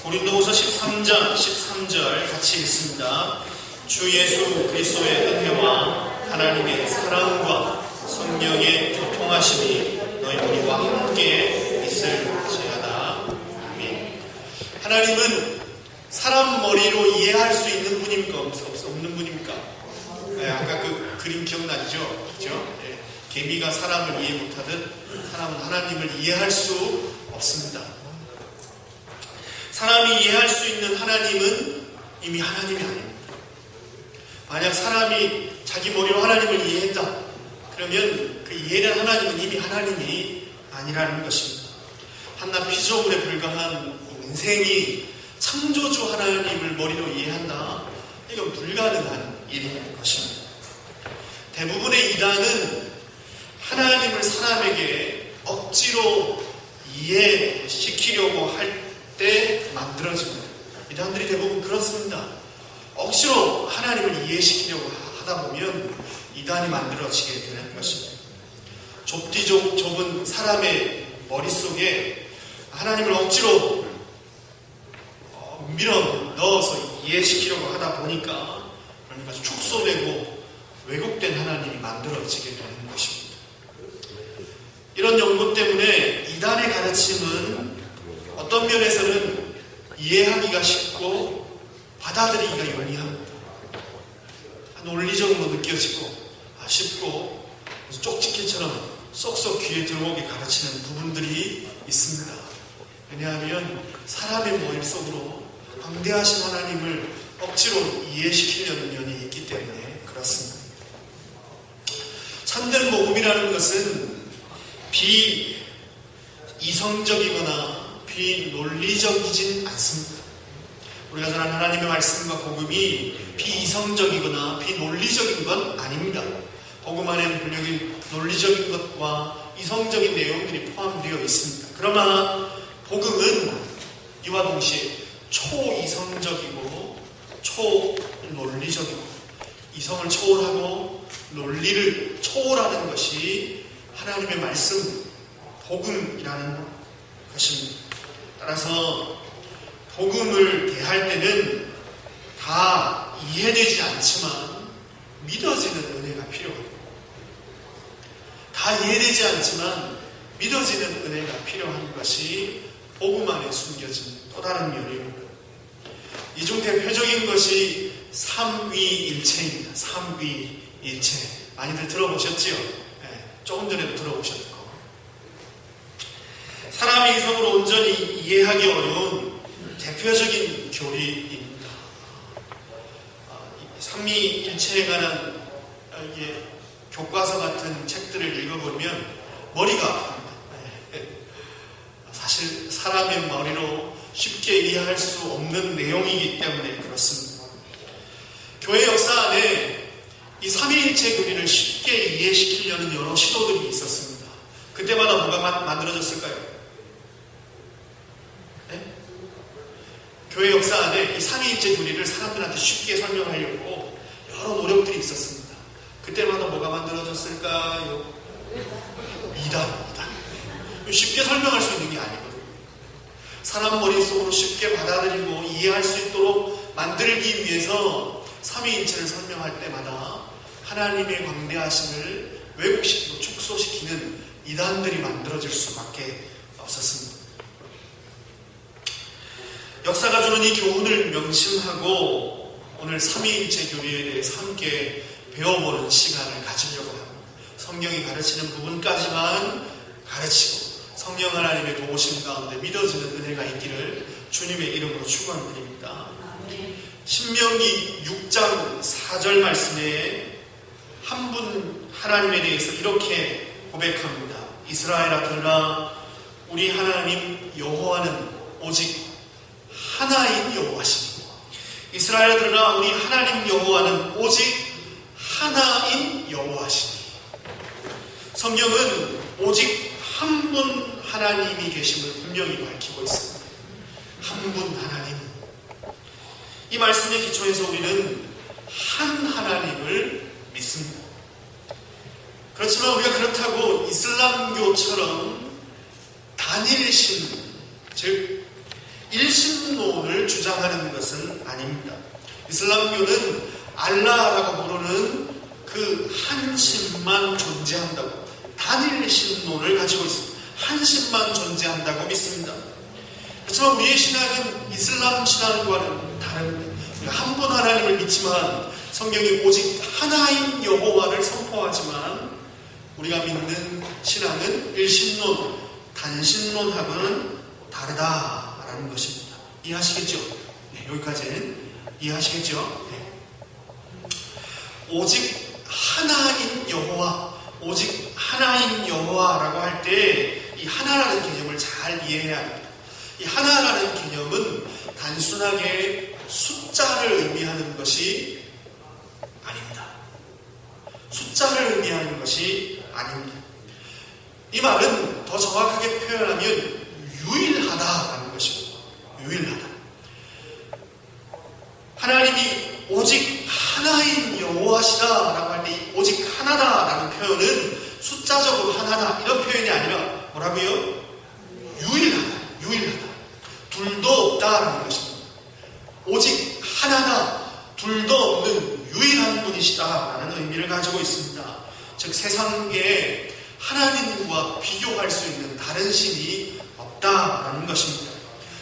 고린도후서 13장 13절 같이 읽습니다. 주 예수 그리스도의 은혜와 하나님의 사랑과 성령의 교통하심이 너희 우리와 함께 있을지어다. 아멘. 하나님은 사람 머리로 이해할 수 있는 분입니까? 없는 분입니까? 네, 아까 그 그림 기억나죠? 그죠? 네. 개미가 사람을 이해 못하듯 사람은 하나님을 이해할 수 없습니다. 사람이 이해할 수 있는 하나님은 이미 하나님이 아닙니다. 만약 사람이 자기 머리로 하나님을 이해했다 그러면 그 이해된 하나님은 이미 하나님이 아니라는 것입니다. 한낱 피조물에 불과한 인생이 창조주 하나님을 머리로 이해한다, 이건 불가능한 일인 것입니다. 대부분의 이단은 하나님을 사람에게 억지로 이해시키려고 할 때 만들어집니다. 이단들이 대부분 그렇습니다. 억지로 하나님을 이해시키려고 하다 보면 이단이 만들어지게 되는 것입니다. 좁은 사람의 머릿속에 하나님을 억지로 밀어 넣어서 이해시키려고 하다 보니까 그러니까 축소되고 왜곡된 하나님이 만들어지게 되는 것입니다. 이런 연구 때문에 이단의 가르침은 어떤 면에서는 이해하기가 쉽고 받아들이기가 용이합니다. 논리적으로 느껴지고 쉽고 쪽집게처럼 쏙쏙 귀에 들어오게 가르치는 부분들이 있습니다. 왜냐하면 사람의 머릿속으로 광대하신 하나님을 억지로 이해시키려는 면이 있기 때문에 그렇습니다. 참된 복음이라는 것은 비이성적이거나 비논리적이진 않습니다. 우리가 전한 하나님의 말씀과 복음이 비이성적이거나 비논리적인 건 아닙니다. 복음 안에는 분명히 논리적인 것과 이성적인 내용들이 포함되어 있습니다. 그러나 복음은 이와 동시에 초이성적이고 초논리적이고 이성을 초월하고 논리를 초월하는 것이 하나님의 말씀, 복음이라는 것입니다. 따라서 복음을 대할 때는 다 이해되지 않지만 믿어지는 은혜가 필요합니다. 다 이해되지 않지만 믿어지는 은혜가 필요한 것이 복음 안에 숨겨진 또 다른 면입니다. 이 중 대표적인 것이 삼위일체입니다. 삼위일체. 많이들 들어보셨지요? 네, 조금 전에도 들어보셨고. 사람의 이성으로 온전히 이해하기 어려운 대표적인 교리입니다. 삼위일체에 관한 교과서 같은 책들을 읽어보면 머리가 아픕니다. 사실 사람의 머리로 쉽게 이해할 수 없는 내용이기 때문에 그렇습니다. 교회 역사 안에 이 삼위일체 교리를 쉽게 이해시키려는 여러 시도들이 있었습니다. 그때마다 뭐가 만들어졌을까요? 네? 교회 역사 안에 이 삼위일체 교리를 사람들한테 쉽게 설명하려고 여러 노력들이 있었습니다. 그때마다 뭐가 만들어졌을까요? 이단. 쉽게 설명할 수 있는 게 아니거든요. 사람 머릿속으로 쉽게 받아들이고 이해할 수 있도록 만들기 위해서 삼위일체를 설명할 때마다 하나님의 광대하심을 왜곡시키고 축소시키는 이단들이 만들어질 수밖에 없었습니다. 역사가 주는 이 교훈을 명심하고 오늘 삼위일체 교리에 대해서 함께 배워보는 시간을 가지려고 합니다. 성경이 가르치는 부분까지만 가르치고 성령 하나님의 도우심 가운데 믿어지는 은혜가 있기를 주님의 이름으로 축원드립니다. 신명기 6장 4절 말씀에 한 분 하나님에 대해서 이렇게 고백합니다. 이스라엘아 들으라, 우리 하나님 여호와는 오직 하나인 여호와시니. 이스라엘아 들으라, 우리 하나님 여호와는 오직 하나인 여호와시니. 성경은 오직 한 분 하나님이 계심을 분명히 밝히고 있습니다. 한 분 하나님. 이 말씀의 기초에서 우리는 한 하나님을 믿습니다. 그렇지만 우리가 그렇다고 이슬람교처럼 단일신, 즉 일신론을 주장하는 것은 아닙니다. 이슬람교는 알라라고 부르는 그 한 신만 존재한다고, 단일 신론을 가지고 있습니다. 한 신만 존재한다고 믿습니다. 그렇지만 우리의 신앙은 이슬람 신앙과는 다릅니다. 한 분 하나님을 믿지만 성경이 오직 하나인 여호와를 선포하지만 우리가 믿는 신앙은 일신론, 단신론하고는 다르다라는 것입니다. 이해하시겠죠? 네, 여기까지는 이해하시겠죠? 네. 오직 하나인 여호와, 오직 하나인 여호와라고 할 때 이 하나라는 개념을 잘 이해해야 합니다. 이 하나라는 개념은 단순하게 숫자를 의미하는 것이 아닙니다. 숫자를 의미하는 것이 아닙니다. 이 말은 더 정확하게 표현하면 유일하다라는 것입니다. 유일하다. 하나님이 오직 하나인 여호와시다라고 할 때 오직 하나다라는 표현은 숫자적으로 하나다 이런 표현이 아니라 뭐라고요? 유일하다. 유일하다. 둘도 없다라는 것입니다. 오직 하나다. 둘도 없는 유일한 분이시다라는 의미를 가지고 있습니다. 즉 세상에 하나님과 비교할 수 있는 다른 신이 없다라는 것입니다.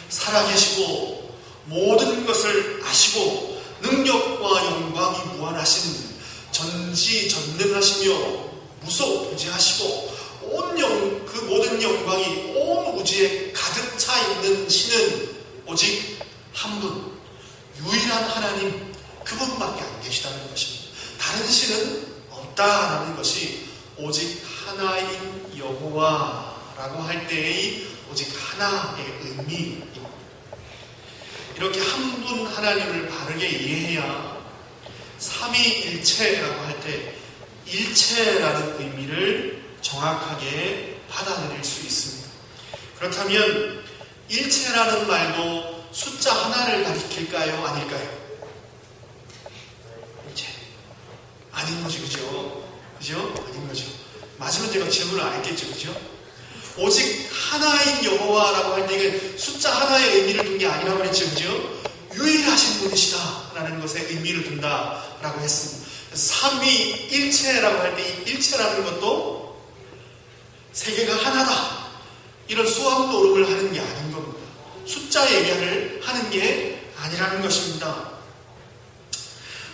살아계시고 모든 것을 아시고 능력과 영광이 무한하신 전지전능하시며 무소부지하시고 그 모든 영광이 온 우주에 가득 차 있는 신은 오직 한 분, 유일한 하나님, 그분밖에 안 계시다는 것입니다. 다른 신은 없다라는 것이 오직 하나인 여호와라고 할 때의 오직 하나의 의미입니다. 이렇게 한 분 하나님을 바르게 이해해야 삼위일체라고 할 때 일체라는 의미를 정확하게 받아들일 수 있습니다. 그렇다면 일체라는 말도 숫자 하나를 가리킬까요? 아닐까요? 일체. 아닌 거지, 그죠? 그죠? 아닌 거죠. 맞으면 제가 질문을 안 했겠죠, 그죠? 오직 하나인 여호와라고 할 때 이게 숫자 하나의 의미를 둔 게 아니라고 했죠, 그죠? 유일하신 분이시다 라는 것에 의미를 둔다라고 했습니다. 삼위일체라고 할 때 이 일체라는 것도 세계가 하나다 이런 수학 노름을 하는 게 아닌 겁니다. 숫자 얘기를 하는 게 아니라는 것입니다.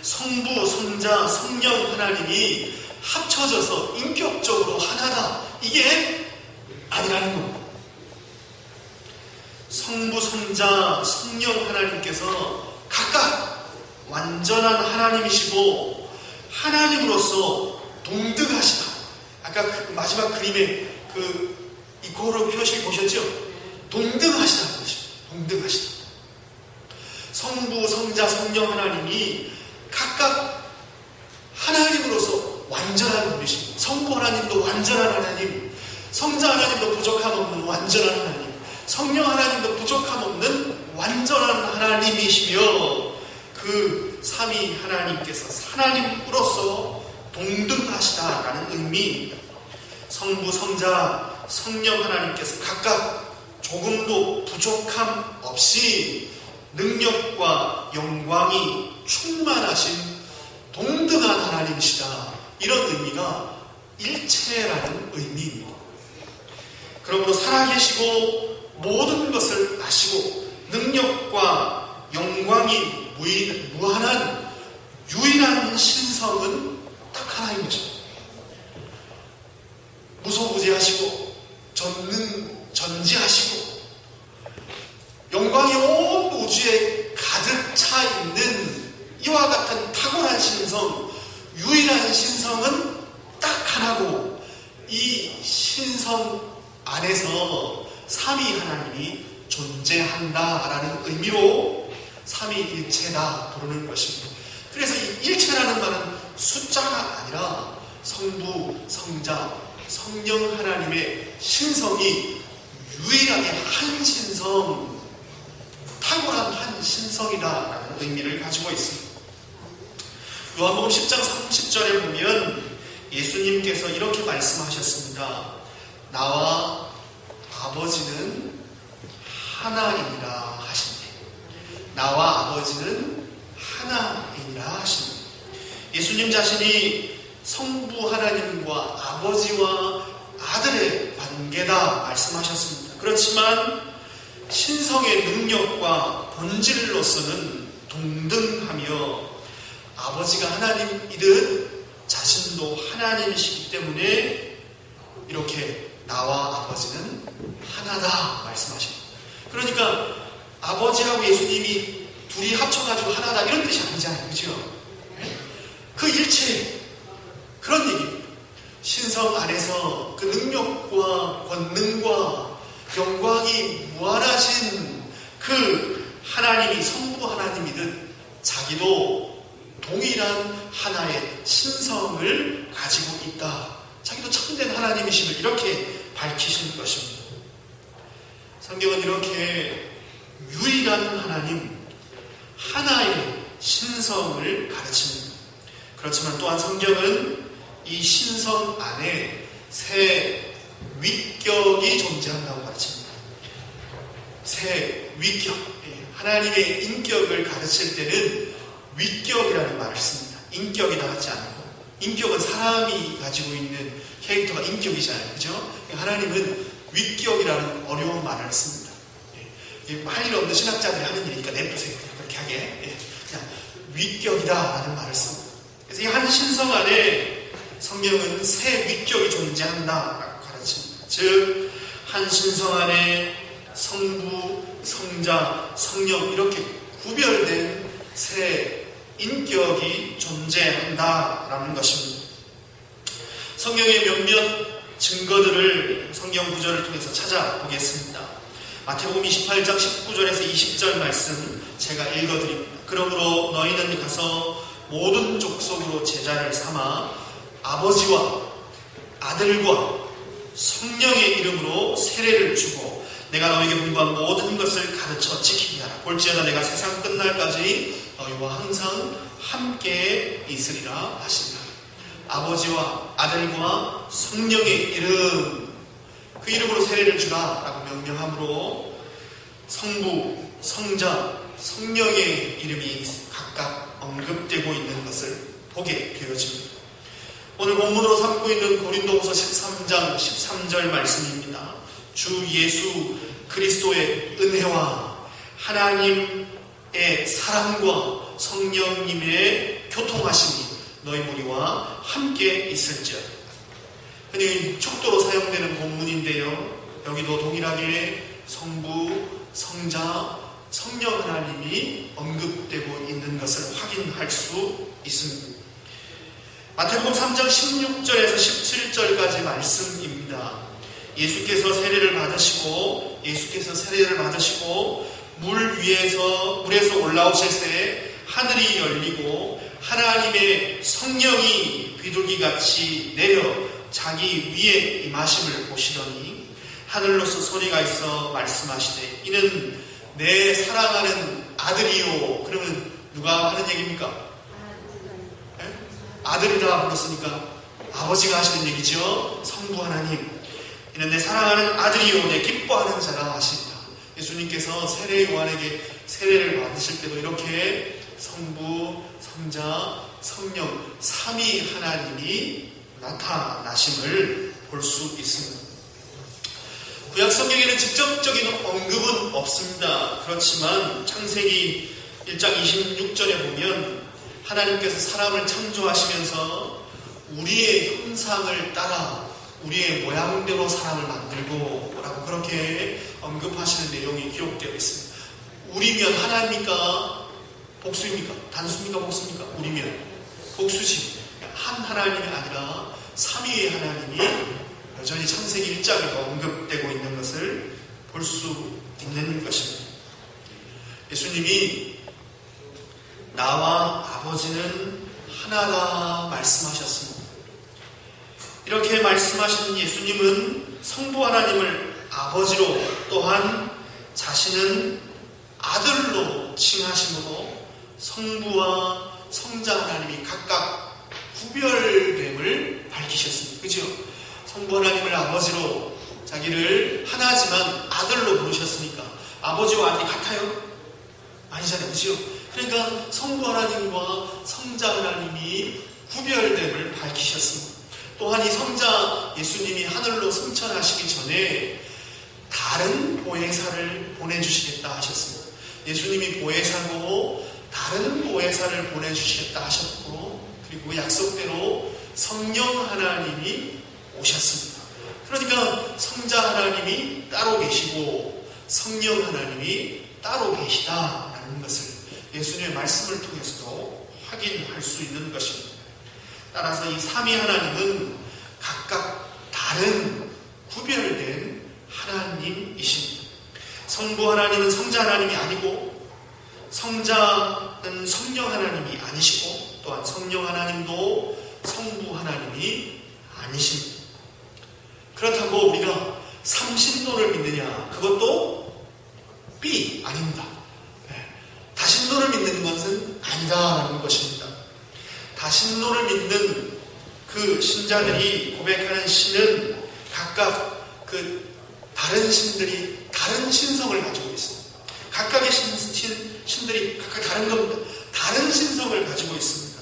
성부, 성자, 성령 하나님이 합쳐져서 인격적으로 하나다 이게 아니라는 겁니다. 성부, 성자, 성령 하나님께서 각각 완전한 하나님이시고 하나님으로서 동등하시다. 아까 그 마지막 그림에 그 이코로 표시 보셨죠? 동등하시다는 것입니다. 동등하시다. 성부, 성자, 성령 하나님이 각각 하나님으로서 완전한 분이십니다. 성부 하나님도 완전한 하나님, 성자 하나님도 부족함 없는 완전한 하나님, 성령 하나님도 부족함 없는 완전한 하나님이시며 그 삼위 하나님께서 하나님으로서 동등하시다라는 의미입니다. 성부, 성자, 성령 하나님께서 각각 조금도 부족함 없이 능력과 영광이 충만하신 동등한 하나님이시다. 이런 의미가 일체라는 의미입니다. 그러므로 살아계시고 모든 것을 아시고 능력과 영광이 무한한 유일한 신성은 딱 하나인 것입니다. 무소부지하시고 전지하시고 영광이 온 우주에 가득 차 있는 이와 같은 탁월한 신성, 유일한 신성은 딱 하나고 이 신성 안에서 삼위 하나님이 존재한다라는 의미로 삼위일체다 부르는 것입니다. 그래서 이 일체라는 말은 숫자가 아니라 성부, 성자, 성령 하나님의 신성이 유일하게 한 신성, 탁월한 한 신성이다라는 의미를 가지고 있습니다. 요한복음 10장 30절에 보면 예수님께서 이렇게 말씀하셨습니다. 나와 아버지는 하나이니라 하신대. 나와 아버지는 하나이니라 하십니다. 예수님 자신이 성부 하나님과 아버지와 아들의 관계다 말씀하셨습니다. 그렇지만 신성의 능력과 본질로서는 동등하며 아버지가 하나님이듯 자신도 하나님이시기 때문에 이렇게 나와 아버지는 하나다 말씀하십니다. 그러니까 아버지하고 예수님이 둘이 합쳐가지고 하나다 이런 뜻이 아니잖아요. 그죠? 그 일체 그런 얘기입니다. 신성 안에서 그 능력과 권능과 영광이 무한하신 그 하나님이 성부 하나님이듯 자기도 동일한 하나의 신성을 가지고 있다. 자기도 참된 하나님이심을 이렇게 밝히신 것입니다. 성경은 이렇게 유일한 하나님, 하나의 신성을 가르칩니다. 그렇지만 또한 성경은 이 신성 안에 세 위격이 존재한다고 가르칩니다. 세 위격, 하나님의 인격을 가르칠 때는 위격이라는 말을 씁니다. 인격이 다 같지 않고, 인격은 사람이 가지고 있는 캐릭터가 인격이잖아요. 그죠? 하나님은 위격이라는 어려운 말을 씁니다. 할 일 없는 신학자들이 하는 일이니까 냅두세요. 그렇게 하게. 그냥 위격이다라는 말을 씁니다. 그래서 이 한 신성 안에 성경은 세 위격이 존재한다라고 가르칩니다. 즉, 한 신성 안에 성부, 성자, 성령 이렇게 구별된 세 인격이 존재한다라는 것입니다. 성경의 몇몇 증거들을 성경 구절을 통해서 찾아보겠습니다. 마태복음 28장 19절에서 20절 말씀 제가 읽어드립니다. 그러므로 너희는 가서 모든 족속으로 제자를 삼아 아버지와 아들과 성령의 이름으로 세례를 주고 내가 너에게 분부한 모든 것을 가르쳐 지키게 하라. 볼지어다 내가 세상 끝날까지 너희와 항상 함께 있으리라 하시니라. 아버지와 아들과 성령의 이름, 그 이름으로 세례를 주라 라고 명령함으로 성부, 성자, 성령의 이름이 각각 언급되고 있는 것을 보게 되어집니다. 오늘 본문으로 삼고 있는 고린도후서 13장 13절 말씀입니다. 주 예수 그리스도의 은혜와 하나님의 사랑과 성령님의 교통하심이 너희 무리와 함께 있을지어다. 흔히 촉도로 사용되는 본문인데요. 여기도 동일하게 성부, 성자, 성령 하나님이 언급되고 있는 것을 확인할 수 있습니다. 마태복음 3장 16절에서 17절까지 말씀입니다. 예수께서 세례를 받으시고 물에서 올라오실 때 하늘이 열리고 하나님의 성령이 비둘기같이 내려 자기 위에 임하심을 보시더니 하늘로서 소리가 있어 말씀하시되 이는 내 사랑하는 아들이요. 그러면 누가 하는 얘기입니까? 아들이다 불렀으니까 아버지가 하시는 얘기죠. 성부 하나님, 이는 내 사랑하는 아들이요 내 기뻐하는 자라 하십니다. 예수님께서 세례 요한에게 세례를 받으실 때도 이렇게 성부, 성자, 성령 삼위 하나님이 나타나심을 볼 수 있습니다. 구약 성경에는 직접적인 언급은 없습니다. 그렇지만 창세기 1장 26절에 보면 하나님께서 사람을 창조하시면서 우리의 형상을 따라 우리의 모양대로 사람을 만들고 라고 그렇게 언급하시는 내용이 기록되어 있습니다. 우리면 하나입니까? 복수입니까? 단수입니까? 복수입니까? 우리면 복수지. 한 하나님이 아니라 삼위의 하나님이 여전히 창세기 1장에도 언급되고 있는 것을 볼 수 있는 것입니다. 예수님이 나와 아버지는 하나다 말씀하셨습니다. 이렇게 말씀하신 예수님은 성부 하나님을 아버지로 또한 자신은 아들로 칭하심으로 성부와 성자 하나님이 각각 구별됨을 밝히셨습니다. 그죠? 성부 하나님을 아버지로 자기를 하나지만 아들로 부르셨으니까 아버지와 아들이 같아요? 아니잖아요. 그죠? 그러니까 성부 하나님과 성자 하나님이 구별됨을 밝히셨습니다. 또한 이 성자 예수님이 하늘로 승천하시기 전에 다른 보혜사를 보내주시겠다 하셨습니다. 예수님이 보혜사고 다른 보혜사를 보내주시겠다 하셨고, 그리고 약속대로 성령 하나님이 오셨습니다. 그러니까 성자 하나님이 따로 계시고 성령 하나님이 따로 계시다라는 것을 예수님의 말씀을 통해서도 확인할 수 있는 것입니다. 따라서 이 삼위 하나님은 각각 다른 구별된 하나님이십니다. 성부 하나님은 성자 하나님이 아니고, 성자는 성령 하나님이 아니시고, 또한 성령 하나님도 성부 하나님이 아니십니다. 그렇다고 우리가 삼신론을 믿느냐? 그것도 B 아닙니다. 다신론을 믿는 것은 아니다라는 것입니다. 다신론을 믿는 그 신자들이 고백하는 신은 각각 그 다른 신들이 다른 신성을 가지고 있습니다. 각각의 신들이 각각 다른 겁니다. 다른 신성을 가지고 있습니다.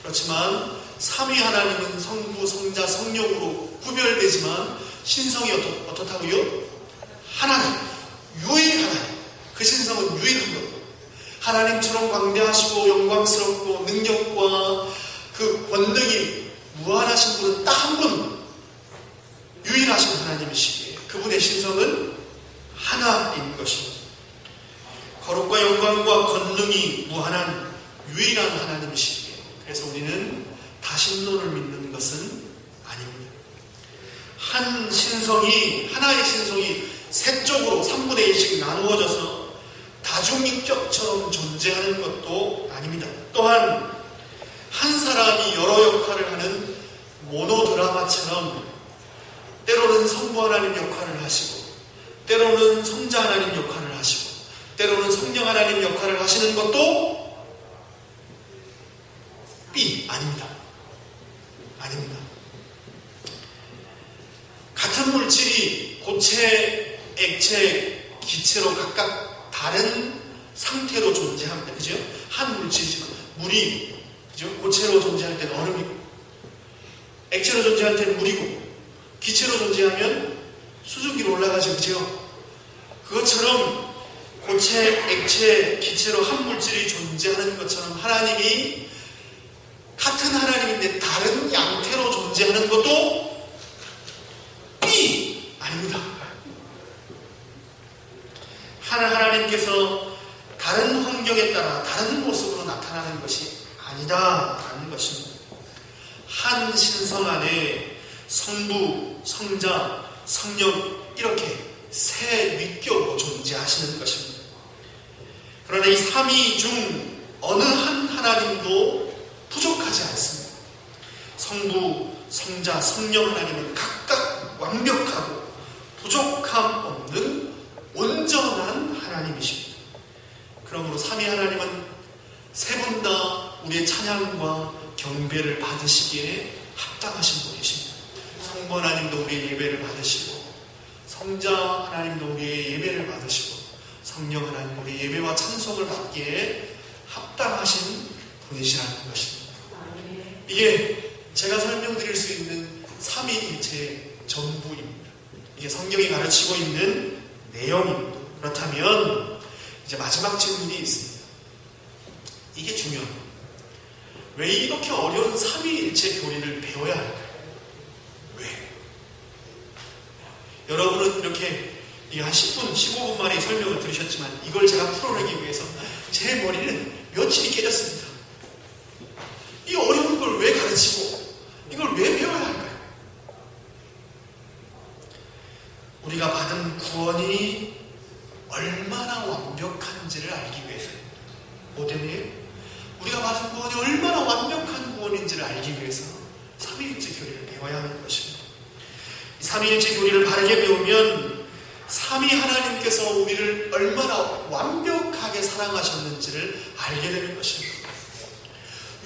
그렇지만 삼위 하나님은 성부, 성자, 성령으로 구별되지만 신성이 어떻다고요? 하나님, 유일하나님. 그 신성은 유일한 겁니다. 하나님처럼 광대하시고 영광스럽고 능력과 그 권능이 무한하신 분은 딱 한 분, 유일하신 하나님이시기에 그분의 신성은 하나인 것입니다. 거룩과 영광과 권능이 무한한 유일한 하나님이시기에, 그래서 우리는 다신론을 믿는 것은 아닙니다. 한 신성이, 하나의 신성이 세 쪽으로 3분의 1씩 나누어져서 다중인격처럼 존재하는 것도 아닙니다. 또한 한 사람이 여러 역할을 하는 모노드라마처럼 때로는 성부 하나님 역할을 하시고, 때로는 성자 하나님 역할을 하시고, 때로는 성령 하나님 역할을 하시는 것도 B 아닙니다. 아닙니다. 같은 물질이 고체, 액체, 기체로 각각 다른 상태로 존재합니다. 그죠? 한 물질이지만 물이, 그죠? 고체로 존재할 때는 얼음이고, 액체로 존재할 때는 물이고, 기체로 존재하면 수증기로 올라가죠. 그죠? 그것처럼 고체, 액체, 기체로 한 물질이 존재하는 것처럼 하나님이 같은 하나님인데 다른 양태로 존재하는 것도 B 아닙니다. 하나님께서 다른 환경에 따라 다른 모습으로 나타나는 것이 아니다라는 것입니다. 한 신성 안에 성부, 성자, 성령 이렇게 세 위격으로 존재하시는 것입니다. 그러나 이 삼위 중 어느 한 하나님도 부족하지 않습니다. 성부, 성자, 성령 하나님은 각각 완벽하고 부족함 없는 온전한 하나님이십니다. 그러므로 삼위 하나님은 세 분 다 우리의 찬양과 경배를 받으시기에 합당하신 분이십니다. 성부 하나님도 우리의 예배를 받으시고, 성자 하나님도 우리의 예배를 받으시고, 성령 하나님 우리의 예배와 찬송을 받기에 합당하신 분이시라는 것입니다. 이게 제가 설명드릴 수 있는 삼위일체의 전부입니다. 이게 성경이 가르치고 있는 내용입니다. 그렇다면 이제 마지막 질문이 있습니다. 이게 중요합니다. 왜 이렇게 어려운 삼위일체 교리를 배워야 할까요? 왜? 여러분은 이렇게 한 10분, 15분 만에 설명을 들으셨지만 이걸 제가 풀어내기 위해서 제 머리는 며칠이 깨졌습니다. 이 어려운 걸 왜 가르치고 이걸 왜 배워야 할까요? 우리가 받은 구원이 얼마나 완벽한지를 알기 위해서요. 뭐 때문에? 우리가 받은 구원이 얼마나 완벽한 구원인지를 알기 위해서 삼위일체 교리를 배워야 하는 것입니다. 이 삼위일체 교리를 바르게 배우면 삼위 하나님께서 우리를 얼마나 완벽하게 사랑하셨는지를 알게 되는 것입니다.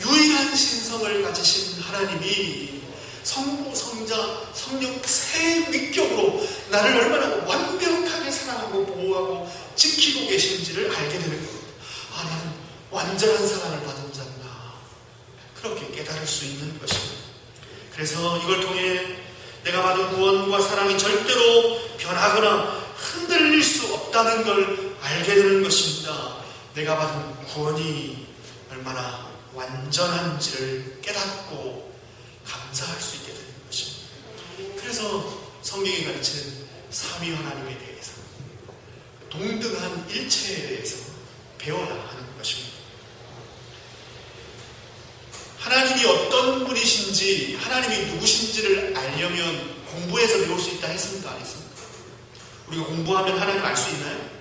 유일한 신성을 가지신 하나님이 성부, 성자, 성령 세 위격으로 나를 얼마나 완벽하게 사랑하고 보호하고 지키고 계신지를 알게 되는 겁니다. 나는 완전한 사랑을 받은 자구나. 그렇게 깨달을 수 있는 것입니다. 그래서 이걸 통해 내가 받은 구원과 사랑이 절대로 변하거나 흔들릴 수 없다는 걸 알게 되는 것입니다. 내가 받은 구원이 얼마나 완전한지를 깨닫고 감사할 수 있게 되는 것입니다. 그래서 성경이 가르치는 삼위 하나님에 대해서, 동등한 일체에 대해서 배워야 하는 것입니다. 하나님이 어떤 분이신지, 하나님이 누구신지를 알려면 공부해서 배울 수 있다 했습니까? 안 했습니까? 우리가 공부하면 하나님 알 수 있나요?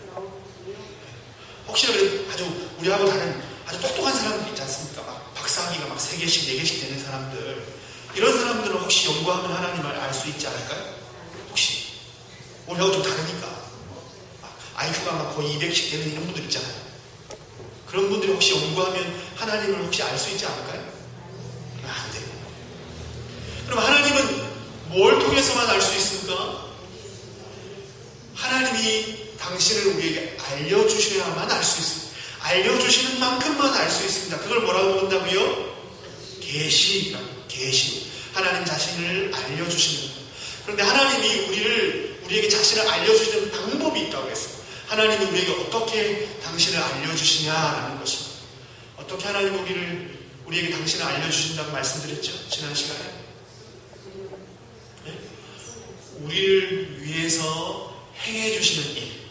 혹시나 아주 우리하고 다른 아주 똑똑한 사람들 있지 않습니까? 막 박사학위가 막 3개씩 4개씩 되는 사람들, 이런 사람들은 혹시 연구하면 하나님을 알 수 있지 않을까요? 혹시 우리하고 좀 다르니까 IQ가 막 거의 200씩 되는 이런 분들 있잖아요. 그런 분들이 혹시 연구하면 하나님을 혹시 알 수 있지 않을까요? 안 돼요. 그럼 하나님은 뭘 통해서만 알 수 있습니까? 하나님이 당신을 우리에게 알려주셔야만 알 수 있습니다. 알려주시는 만큼만 알 수 있습니다. 그걸 뭐라고 본다고요? 계시. 하나님 자신을 알려주시는 것. 그런데 하나님이 우리에게 자신을 알려주시는 방법이 있다고 했어요. 하나님이 우리에게 어떻게 당신을 알려주시냐라는 것입니다. 어떻게 하나님이 우리에게 당신을 알려주신다고 말씀드렸죠? 지난 시간에. 네? 우리를 위해서 행해주시는 일,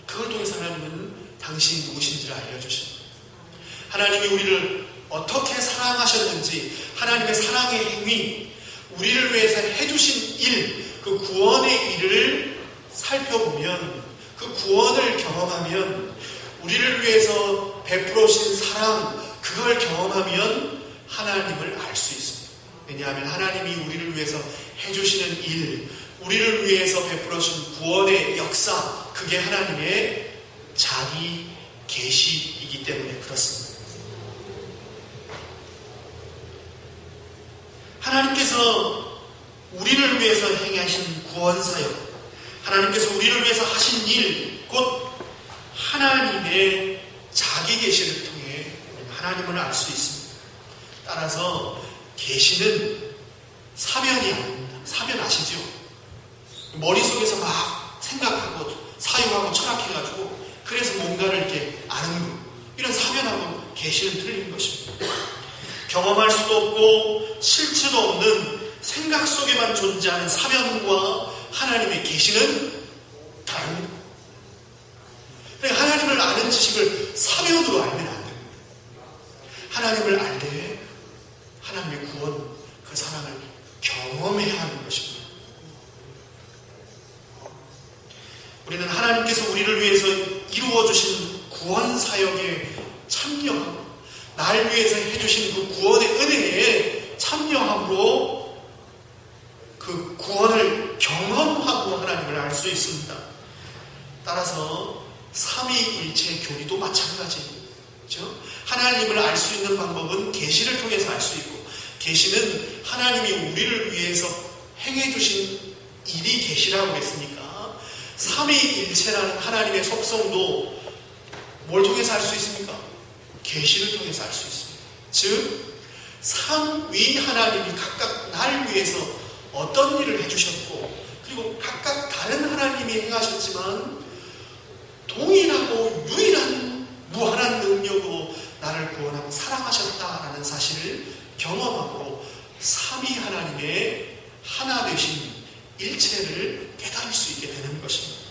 그걸 통해서 하나님은 당신이 누구신지를 알려주십니다. 하나님이 우리를 어떻게 사랑하셨는지, 하나님의 사랑의 행위, 우리를 위해서 해주신 일, 그 구원의 일을 살펴보면, 그 구원을 경험하면, 우리를 위해서 베풀어 주신 사랑, 그걸 경험하면 하나님을 알 수 있습니다. 왜냐하면 하나님이 우리를 위해서 해주시는 일, 우리를 위해서 베풀어 주신 구원의 역사, 그게 하나님의 자기 계시이기 때문에 그렇습니다. 하나님께서 우리를 위해서 행하신 구원사역, 하나님께서 우리를 위해서 하신 일, 곧 하나님의 자기 계시를 통해 하나님을 알 수 있습니다. 따라서 계시는 사변이 아닙니다. 사변 아시죠? 머릿속에서 막 생각하고 사유하고 철학해가지고 그래서 뭔가를 이렇게 아는 것, 이런 사변하고 계시는 틀린 것입니다. 경험할 수도 없고 실체도 없는 생각 속에만 존재하는 사변과 하나님의 계시는 다릅니다. 그러니까 하나님을 아는 지식을 사변으로 알면 안 됩니다. 하나님을 알 때 하나님의 구원, 그 사랑을 경험해야 하는 것입니다. 우리는 하나님께서 우리를 위해서 이루어주신 구원 사역에 참여하고, 날 위해서 해주신 그 구원의 은혜에 참여함으로 그 구원을 경험하고 하나님을 알 수 있습니다. 따라서 삼위일체 교리도 마찬가지죠. 하나님을 알 수 있는 방법은 계시를 통해서 알 수 있고, 계시는 하나님이 우리를 위해서 행해주신 일이 계시라고 했으니까 삼위일체라는 하나님의 속성도 뭘 통해서 알 수 있습니까? 계시를 통해서 알 수 있습니다. 즉 삼위 하나님이 각각 날 위해서 어떤 일을 해주셨고, 그리고 각각 다른 하나님이 행하셨지만 동일하고 유일한 무한한 능력으로 나를 구원하고 사랑하셨다라는 사실을 경험하고 삼위 하나님의 하나 되신 일체를 깨달을 수 있게 되는 것입니다.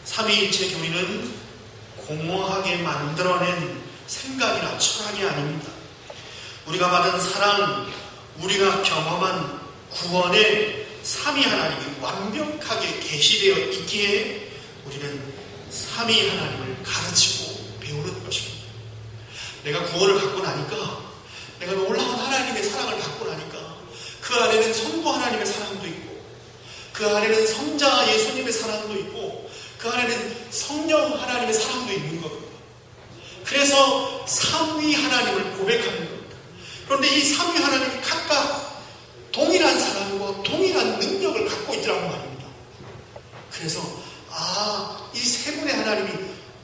삼위일체 교리는 공허하게 만들어낸 생각이나 철학이 아닙니다. 우리가 받은 사랑, 우리가 경험한 구원에 삼위 하나님이 완벽하게 계시되어 있기에 우리는 삼위 하나님을 가르치고 배우는 것입니다. 내가 구원을 받고 나니까, 내가 놀라운 하나님의 사랑을 받고 나니까 그 안에는 성부 하나님의 사랑도 있고, 그 안에는 성자 예수님의 사랑도 있고, 그 안에는 성령 하나님의 사랑도 있는 겁니다. 그래서 삼위 하나님을 고백하는 겁니다. 그런데 이 삼위 하나님이 각각 동일한 사랑과 동일한 능력을 갖고 있더라고 말입니다. 그래서 이 세 분의 하나님이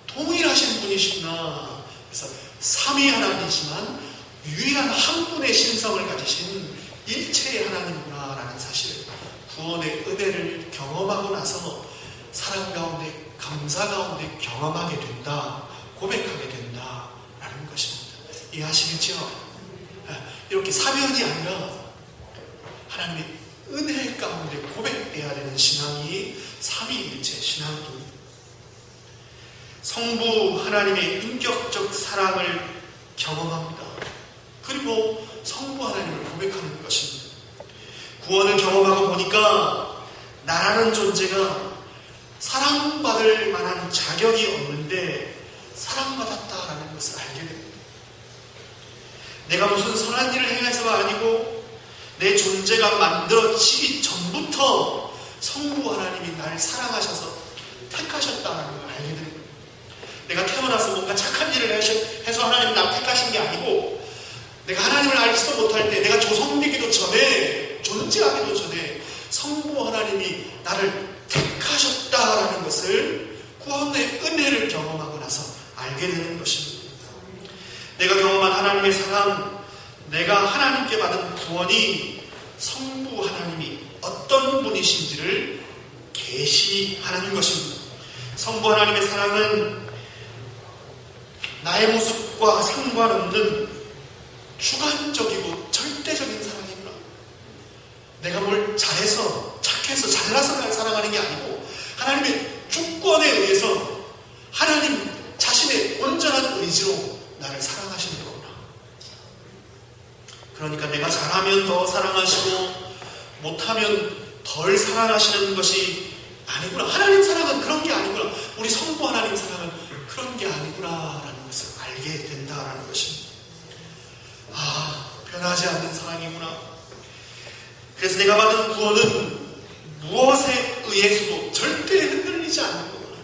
동일하신 분이시구나. 그래서 삼위 하나님이지만 유일한 한 분의 신성을 가지신 일체의 하나님이구나 라는 사실을, 구원의 은혜를 경험하고 나서 사랑 가운데, 감사 가운데 경험하게 된다, 고백하게 된다 라는 것입니다. 이해하시겠죠? 이렇게 사변이 아니라 하나님의 은혜 가운데 고백해야 되는 신앙이 삼위일체 신앙입니다. 성부 하나님의 인격적 사랑을 경험합니다. 그리고 성부 하나님을 고백하는 것입니다. 구원을 경험하고 보니까 나라는 존재가 사랑받을 만한 자격이 없는데 사랑받았다라는 것을 알게 됩니다. 내가 무슨 선한 일을 행해서가 아니고 내 존재가 만들어지기 전부터 성부 하나님이 나를 사랑하셔서 택하셨다는 걸 알게 됩니다. 내가 태어나서 뭔가 착한 일을 해서 하나님이 날 택하신 게 아니고, 내가 하나님을 알지도 못할 때, 내가 조성되기도 전에, 존재하기도 전에 성부 하나님이 나를 택하셨다라는 것을 구원의 은혜를 경험하고 나서 알게 되는 것입니다. 내가 경험한 하나님의 사랑, 내가 하나님께 받은 구원이 성부 하나님이 어떤 분이신지를 계시하는 것입니다. 성부 하나님의 사랑은 나의 모습과 상관없는 주관적이고 절대적인 사랑이구나. 내가 뭘 잘해서, 착해서, 잘나서 날 사랑하는 게 아니고 하나님의 주권에 의해서 하나님 자신의 온전한 의지로 나를 사랑하시는 거구나. 그러니까 내가 잘하면 더 사랑하시고 못하면 덜 사랑하시는 것이 아니구나. 하나님 사랑은 그런 게 아니구나. 우리 성부 하나님 사랑은 그런 게 아니구나 라는 것을 알게 된다라는 것입니다. 변하지 않는 사랑이구나. 그래서 내가 받은 구원은 무엇에 의해서도 절대 흔들리지 않는구나.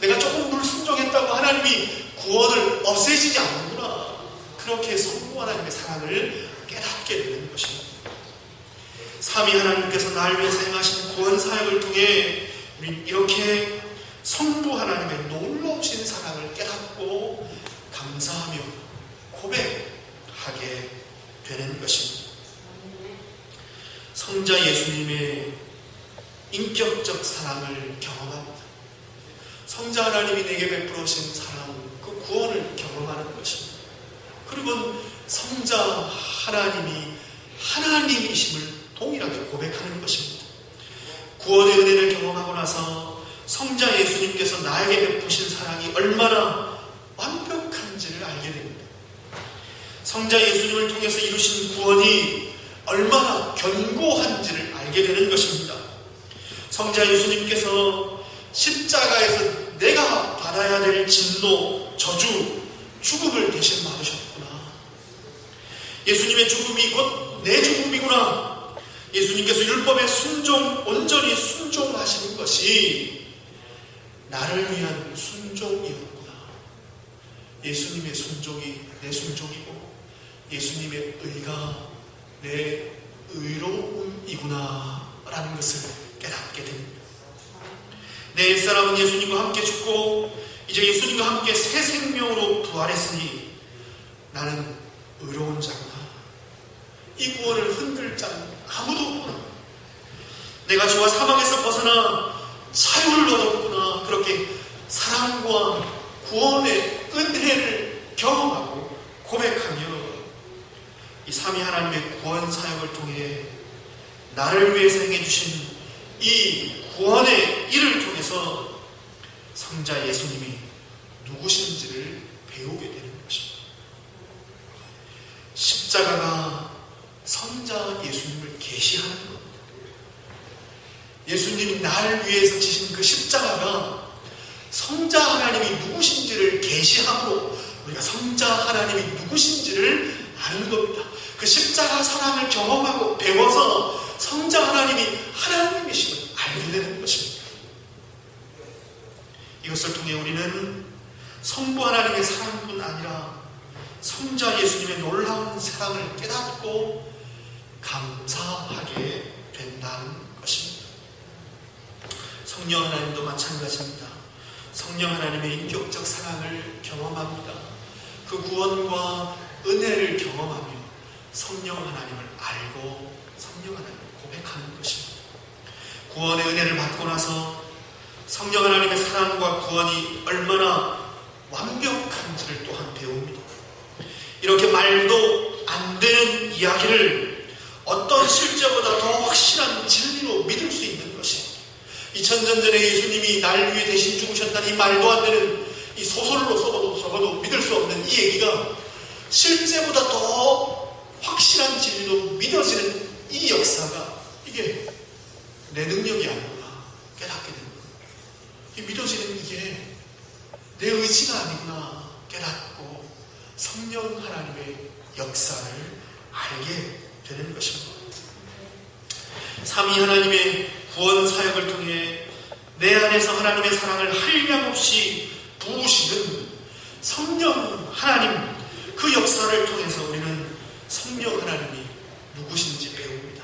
내가 조금 불순종했다고 하나님이 구원을 없애지지 않는구나. 그렇게 성부 하나님의 사랑을 깨닫게 되는 것입니다. 삼위 하나님께서 나를 위해서 행하신 구원 사역을 통해 우리는 이렇게 성부 하나님의 놀라우신 사랑을 깨닫고 감사하며 고백하게 되는 것입니다. 성자 예수님의 인격적 사랑을 경험합니다. 성자 하나님이 내게 베풀으신 사랑, 그 구원을 경험하는 것입니다. 그리고 성자 하나님이 하나님이심을 동일하게 고백하는 것입니다. 구원의 은혜를 경험하고 나서 성자 예수님께서 나에게 베푸신 사랑이 얼마나 완벽한지를 알게 됩니다. 성자 예수님을 통해서 이루신 구원이 얼마나 견고한지를 알게 되는 것입니다. 성자 예수님께서 십자가에서 내가 받아야 될 진노, 저주, 죽음을 대신 받으셨구나. 예수님의 죽음이 곧 내 죽음이구나. 예수님께서 율법의 순종, 온전히 순종하시는 것이 나를 위한 순종이었구나. 예수님의 순종이 내 순종이고 예수님의 의가 내 의로움이구나 라는 것을 깨닫게 됩니다. 내 옛사람은 예수님과 함께 죽고 이제 예수님과 함께 새 생명으로 부활했으니 나는 의로운 자구나. 이 구원을 흔들 자는 아무도 없구나. 내가 죄와 사망에서 벗어나 자유를 얻었구나. 그렇게 사랑과 구원의 은혜를 경험하고 고백하며 이 삼위 하나님의 구원 사역을 통해 나를 위해서 행해주신 이 구원의 일을 통해서 성자 예수님이 누구신지를 배우게 되는 것입니다. 십자가가 성자 예수님을 계시하는 겁니다. 예수님이 나를 위해서 지신 그 십자가가 성자 하나님이 누구신지를 계시함으로 우리가 성자 하나님이 누구신지를 아는 겁니다. 그 십자가 사랑을 경험하고 배워서 성자 하나님이 하나님이심을 알게 되는 것입니다. 이것을 통해 우리는 성부 하나님의 사랑뿐 아니라 성자 예수님의 놀라운 사랑을 깨닫고 감사하게 된다는 것입니다. 성령 하나님도 마찬가지입니다. 성령 하나님의 인격적 사랑을 경험합니다. 그 구원과 은혜를 경험하며 성령 하나님을 알고 성령 하나님을 고백하는 것입니다. 구원의 은혜를 받고 나서 성령 하나님의 사랑과 구원이 얼마나 완벽한지를 또한 배웁니다. 이렇게 말도 안 되는 이야기를 어떤 실제보다 더 확실한 진리로 믿을 수 있는 것입니다. 2000년 전에 예수님이 날 위해 대신 죽으셨다는 이 말도 안 되는 이 소설로 써도 믿을 수 없는 이 얘기가 실제보다 더 확실한 진리로 믿어지는 이 역사가 이게 내 능력이 아니구나 깨닫게 되는 거예요. 믿어지는 이게 내 의지가 아니구나 깨닫고 성령 하나님의 역사를 알게 되는 것입니다. 삼위 하나님의 구원 사역을 통해 내 안에서 하나님의 사랑을 한량없이 부으시는 성령 하나님, 그 역사를 통해서 우리는 성령 하나님이 누구신지 배웁니다.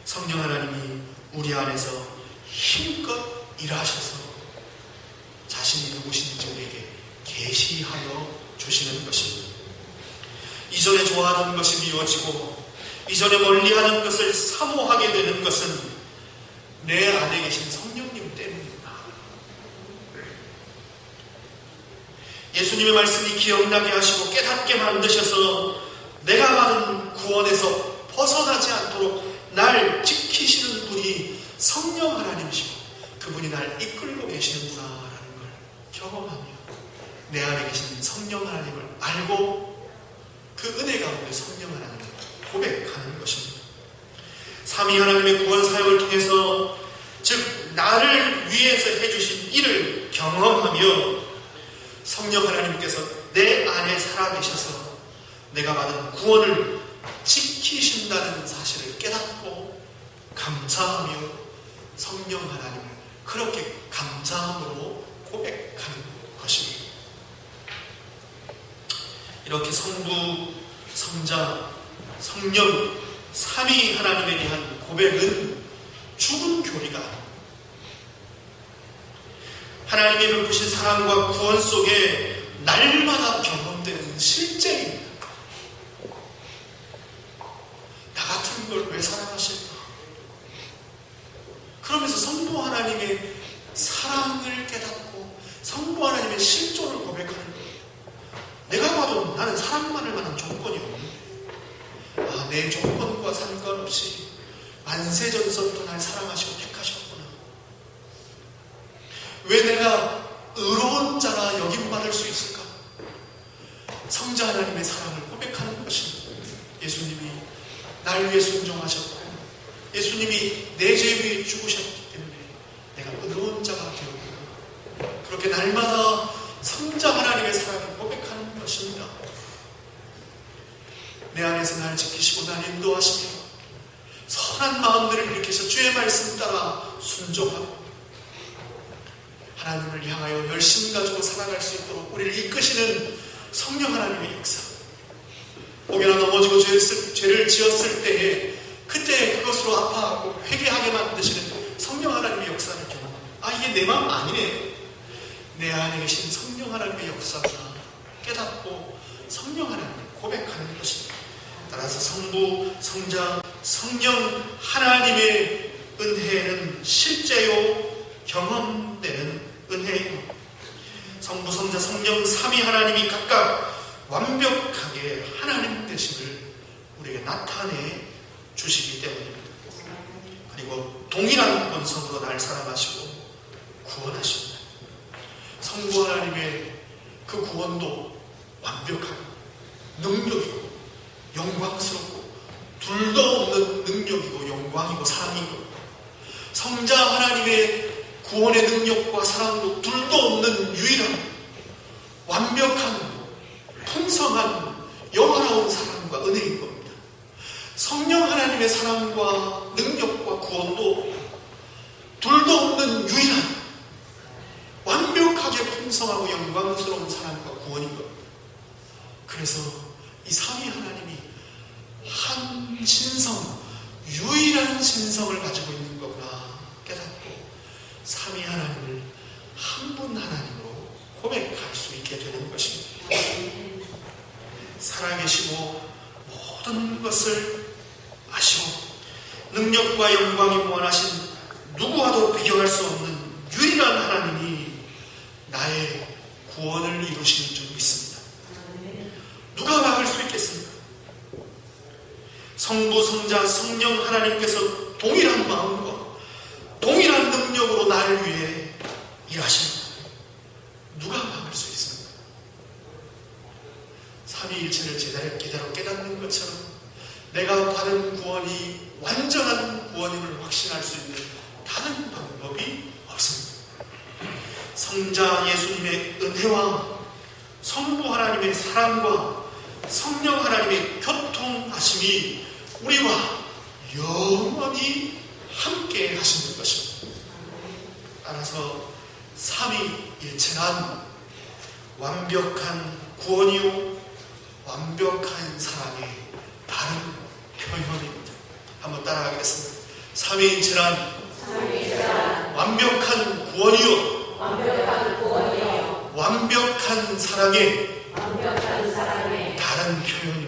성령 하나님이 우리 안에서 힘껏 일하셔서 자신이 누구신지 우리에게 계시하여 주시는 것입니다. 이전에 좋아하던 것이 미워지고 이전에 멀리하는 것을 사모하게 되는 것은 내 안에 계신 성령님 때문입니다. 예수님의 말씀이 기억나게 하시고 깨닫게 만드셔서 내가 받은 구원에서 벗어나지 않도록 날 지키시는 분이 성령 하나님이시고 그분이 날 이끌고 계시는구나라는 걸 경험하며 내 안에 계신 성령 하나님을 알고 그 은혜 가운데 성령 하나님을 고백하는 것입니다. 삼위 하나님의 구원 사역을 통해서 즉 나를 위해서 해주신 일을 경험하며 성령 하나님께서 내 안에 살아계셔서 내가 받은 구원을 지키신다는 사실을 깨닫고 감사하며 성령 하나님을 그렇게 감사함으로 고백하는 것입니다. 이렇게 성부, 성자, 성령, 삼위 하나님에 대한 고백은 죽은 교리가 아닙니다. 하나님의 베푸신 사랑과 구원 속에 날마다 경험되는 실제입니다. 나 같은 걸 왜 사랑하실까? 그러면서 성부 하나님의 사랑을 깨닫고 성부 하나님의 실존을 고백하는 거예요. 내가 봐도 나는 사랑받을 만한 조건이 없는데 내 조건과 상관없이 만세전서부터 날 사랑하시고 택하셨구나. 왜 내가 의로운 자라 여김받을 수 있을까? 성자 하나님의 사랑을 고백하는 것입니다. 예수님이 날 위해 순종하셨고 예수님이 내 죄 위해 죽으셨기 때문에 내가 의로운 자가 되었구나. 그렇게 날마다 성자 하나님의 사랑을 고백하는 것입니다. 내 안에서 날 지키시고 날 인도하시며 선한 마음들을 일으키셔 주의 말씀 따라 순종하고 하나님을 향하여 열심 가지고 살아갈 수 있도록 우리를 이끄시는 성령 하나님의 역사. 혹여나 넘어지고 죄를 지었을 때에 그때 그것으로 아파하고 회개하게 만드시는 성령 하나님의 역사를 경험합니다. 이게 내 마음 아니네. 내 안에 계신 성령 하나님의 역사구나 깨닫고 성령 하나님을 고백하는 것입니다. 따라서 성부, 성자, 성령 하나님의 은혜는 실제요 경험되는 은혜예요. 성부, 성자, 성령 삼위 하나님이 각각 완벽하게 하나님 되심을 우리에게 나타내 주시기 때문입니다. 그리고 동일한 본성으로 날 사랑하시고 구원하십니다. 성부 하나님의 그 구원도 완벽하고 능력이고 영광스럽고 둘도 없는 능력이고 영광이고 사랑이고 성자 하나님의 구원의 능력과 사랑도 둘도 없는 유일한 완벽한 풍성한 영화로운 사랑과 은혜인 겁니다. 성령 하나님의 사랑과 능력과 구원도 둘도 없는 유일한 완벽하게 풍성하고 영광스러운 사랑과 구원인 겁니다. 그래서 이 삼위 하나님이 한 신성, 유일한 신성을 가지고 있는 거구나 깨닫고 삼위 하나님을 한 분 하나님 고백할 수 있게 되는 것입니다. 살아계시고 모든 것을 아시고 능력과 영광이 무한하신 누구와도 비교할 수 없는 유일한 하나님이 나의 구원을 이루시는 줄 믿습니다. 누가 막을 수 있겠습니까? 성부, 성자, 성령 하나님께서 동일한 마음과 동일한 능력으로 나를 위해 일하십니다. 누가 막을 수 있습니까? 삼위일체를 제대로 깨닫는 것처럼 내가 받은 구원이 완전한 구원임을 확신할 수 있는 다른 방법이 없습니다. 성자 예수님의 은혜와 성부 하나님의 사랑과 성령 하나님의 교통하심이 우리와 영원히 함께 하시는 것입니다. 따라서 삼위일체란 완벽한 구원이요 완벽한 사랑의 다른 표현입니다. 한번 따라하겠습니다. 삼위일체란 완벽한 구원이요 완벽한 사랑의 다른 표현입니다.